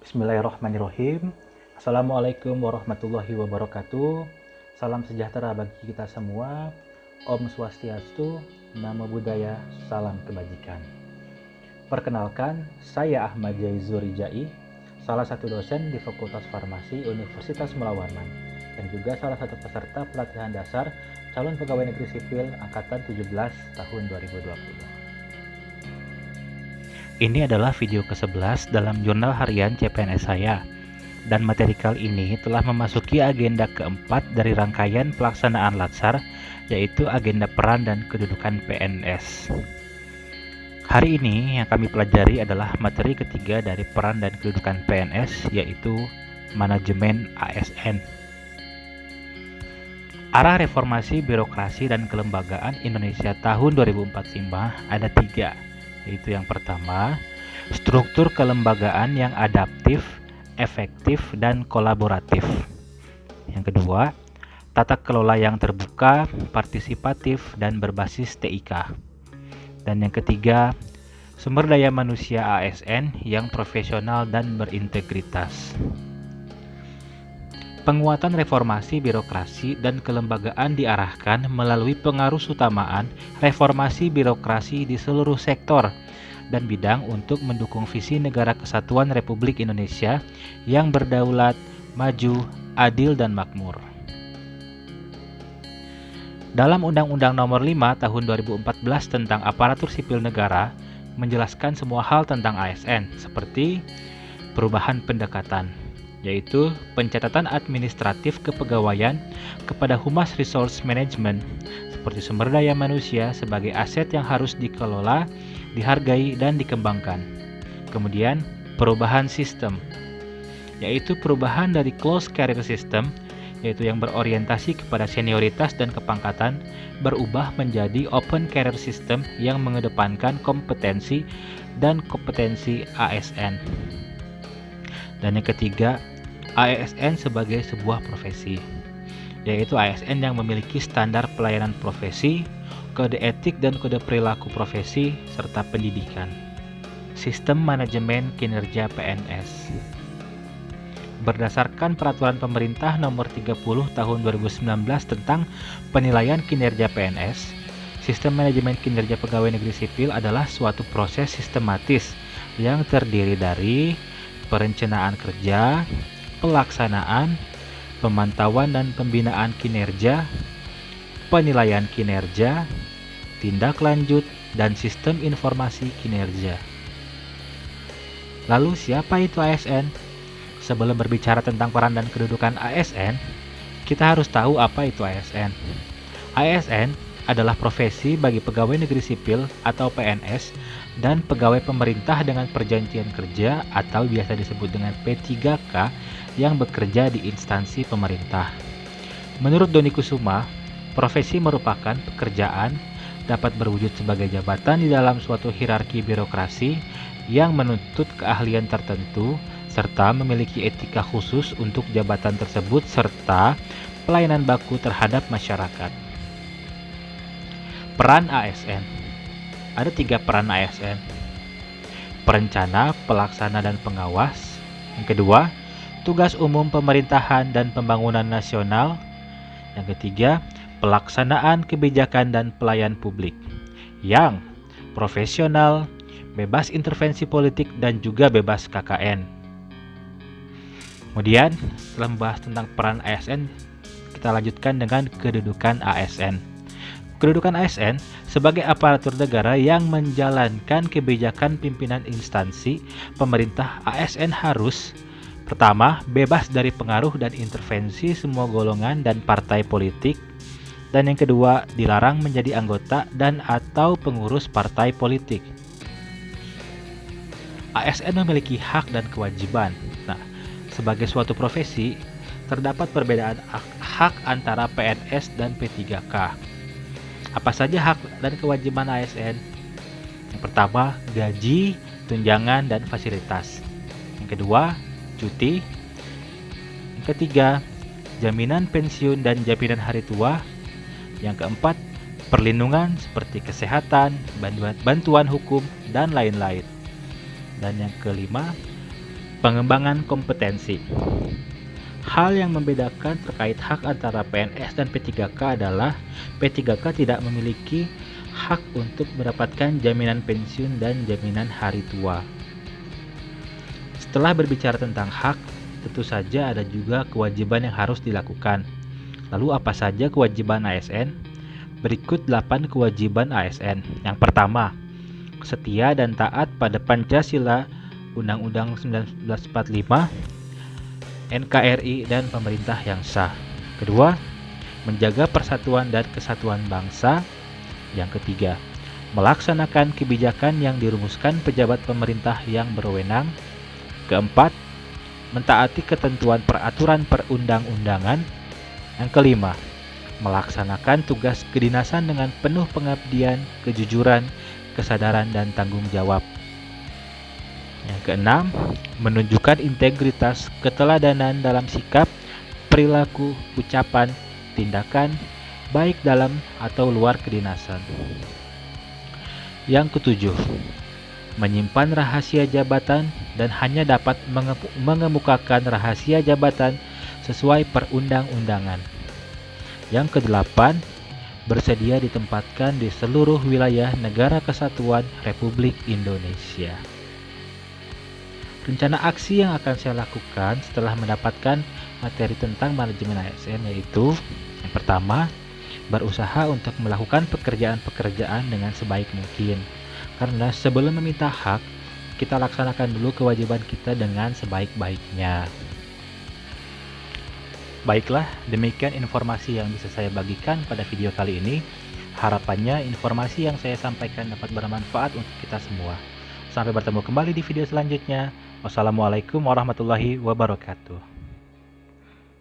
Bismillahirrahmanirrahim. Assalamualaikum warahmatullahi wabarakatuh. Salam sejahtera bagi kita semua. Om Swastiastu, Namo Buddhaya, salam kebajikan. Perkenalkan, saya Ahmad Jaizur Rijai, salah satu dosen di Fakultas Farmasi Universitas Melawarman, yang juga salah satu peserta pelatihan dasar calon pegawai negeri sipil angkatan 17 tahun 2020. Ini adalah video ke-11 dalam jurnal harian CPNS saya, dan materi kali ini telah memasuki agenda keempat dari rangkaian pelaksanaan Latsar, yaitu agenda peran dan kedudukan PNS. Hari ini yang kami pelajari adalah materi ketiga dari peran dan kedudukan PNS, yaitu manajemen ASN. Arah reformasi birokrasi dan kelembagaan Indonesia tahun 2045 ada 3, yaitu yang pertama, struktur kelembagaan yang adaptif, efektif, dan kolaboratif. Yang kedua, tata kelola yang terbuka, partisipatif, dan berbasis TIK. Dan yang ketiga, sumber daya manusia ASN yang profesional dan berintegritas. Penguatan reformasi birokrasi dan kelembagaan diarahkan melalui pengarusutamaan reformasi birokrasi di seluruh sektor dan bidang untuk mendukung visi Negara Kesatuan Republik Indonesia yang berdaulat, maju, adil, dan makmur. Dalam Undang-Undang Nomor 5 Tahun 2014 tentang Aparatur Sipil Negara menjelaskan semua hal tentang ASN seperti perubahan pendekatan, yaitu pencatatan administratif kepegawaian kepada Human Resource Management seperti sumber daya manusia sebagai aset yang harus dikelola, dihargai, dan dikembangkan. Kemudian, perubahan sistem, yaitu perubahan dari closed career system, yaitu yang berorientasi kepada senioritas dan kepangkatan, berubah menjadi open career system yang mengedepankan kompetensi dan kompetensi ASN. Dan yang ketiga, ASN sebagai sebuah profesi, yaitu ASN yang memiliki standar pelayanan profesi, kode etik dan kode perilaku profesi, serta pendidikan. Sistem manajemen kinerja PNS. Berdasarkan Peraturan Pemerintah Nomor 30 Tahun 2019 tentang penilaian kinerja PNS, sistem manajemen kinerja pegawai negeri sipil adalah suatu proses sistematis yang terdiri dari perencanaan kerja, pelaksanaan, pemantauan dan pembinaan kinerja, penilaian kinerja, tindak lanjut, dan sistem informasi kinerja. Lalu siapa itu ASN? Sebelum berbicara tentang peran dan kedudukan ASN, kita harus tahu apa itu ASN. ASN adalah profesi bagi pegawai negeri sipil atau PNS dan pegawai pemerintah dengan perjanjian kerja atau biasa disebut dengan P3K yang bekerja di instansi pemerintah. Menurut Doni Kusuma, profesi merupakan pekerjaan dapat berwujud sebagai jabatan di dalam suatu hierarki birokrasi yang menuntut keahlian tertentu serta memiliki etika khusus untuk jabatan tersebut serta pelayanan baku terhadap masyarakat. Peran ASN. Ada 3 peran ASN. Perencana, pelaksana, dan pengawas. Yang kedua, tugas umum pemerintahan dan pembangunan nasional. Yang ketiga, pelaksanaan kebijakan dan pelayan publik. Yang profesional, bebas intervensi politik, dan juga bebas KKN. Kemudian, setelah membahas tentang peran ASN, kita lanjutkan dengan kedudukan ASN. Kedudukan ASN sebagai aparatur negara yang menjalankan kebijakan pimpinan instansi pemerintah. ASN harus pertama, bebas dari pengaruh dan intervensi semua golongan dan partai politik. Dan yang kedua, dilarang menjadi anggota dan atau pengurus partai politik. ASN memiliki hak dan kewajiban. Nah, sebagai suatu profesi, terdapat perbedaan hak antara PNS dan P3K. Apa saja hak dan kewajiban ASN? Yang pertama, gaji, tunjangan, dan fasilitas. Yang kedua, cuti. Yang ketiga, jaminan pensiun dan jaminan hari tua. Yang keempat, perlindungan seperti kesehatan, bantuan hukum, dan lain-lain. Dan yang kelima, Pengembangan kompetensi. Hal yang membedakan terkait hak antara PNS dan P3K adalah P3K tidak memiliki hak untuk mendapatkan jaminan pensiun dan jaminan hari tua. Setelah berbicara tentang hak, tentu saja ada juga kewajiban yang harus dilakukan. Lalu apa saja kewajiban ASN? Berikut 8 kewajiban ASN. Yang pertama, setia dan taat pada Pancasila, Undang-Undang 1945, NKRI, dan pemerintah yang sah. Kedua, menjaga persatuan dan kesatuan bangsa. Yang ketiga, melaksanakan kebijakan yang dirumuskan pejabat pemerintah yang berwenang. Keempat, mentaati ketentuan peraturan perundang-undangan. Yang kelima, melaksanakan tugas kedinasan dengan penuh pengabdian, kejujuran, kesadaran, dan tanggung jawab. Yang keenam, menunjukkan integritas, keteladanan dalam sikap, perilaku, ucapan, tindakan, baik dalam atau luar kedinasan. Yang ketujuh, menyimpan rahasia jabatan dan hanya dapat mengemukakan rahasia jabatan sesuai perundang-undangan. Yang kedelapan, bersedia ditempatkan di seluruh wilayah Negara Kesatuan Republik Indonesia. Rencana aksi yang akan saya lakukan setelah mendapatkan materi tentang manajemen ASN yaitu: yang pertama, berusaha untuk melakukan pekerjaan-pekerjaan dengan sebaik mungkin. Karena sebelum meminta hak, kita laksanakan dulu kewajiban kita dengan sebaik-baiknya. Baiklah, demikian informasi yang bisa saya bagikan pada video kali ini. Harapannya informasi yang saya sampaikan dapat bermanfaat untuk kita semua. Sampai bertemu kembali di video selanjutnya. Wassalamualaikum warahmatullahi wabarakatuh.